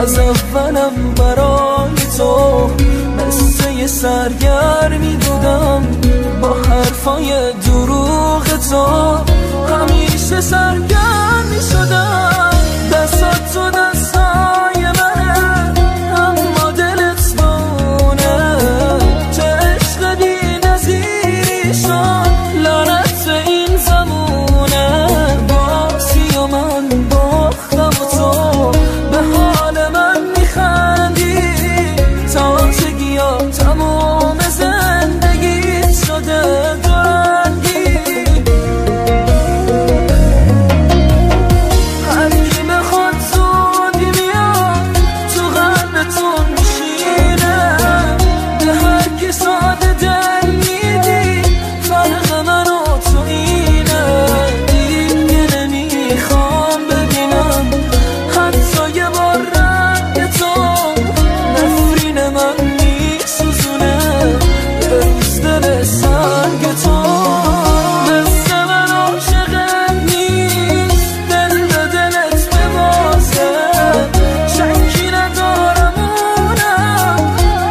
از اولم برای تو مثل یه سرگرمی بودم، با حرفای دروغ تو همیشه سرگرم می شدم. دستات تو دستای منه اما دلت بونه، چه عشق بی نظیری شد لعنت به این زمونه. باسی و من باختم و تو به حال من میخندی، تازگی ها تمام زندگیت شده دورنگی. هر کی بخواد زودی میاد تو قلبتون میشینه، به هر کی ساده دل میدی فرق من و تو اینه. دیگه نمیخوام ببینم حتی یه بار رنگ تو، نفرین من میسوزونه یه روز دل سنگ تو. مثل من عاشقت نیست دل به دلت ببازه، شکی ندارم اونم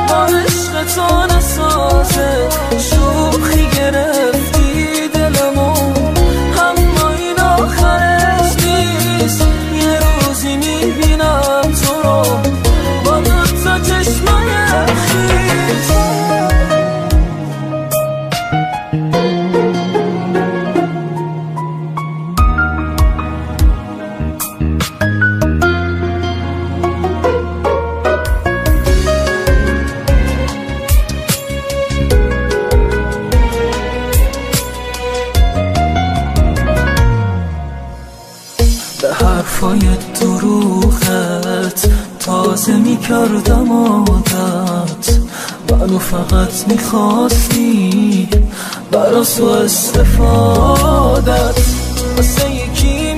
با عشق تو نسازه. شوخی گرفتی دلمو اما این آخرش نیست، یه روزی میبینم تو رو با دوتا چشمای خیس. به حرفای دروغت تازه میکردم عادت، منو فقط میخواستی برا سو استفادت. واسه یکی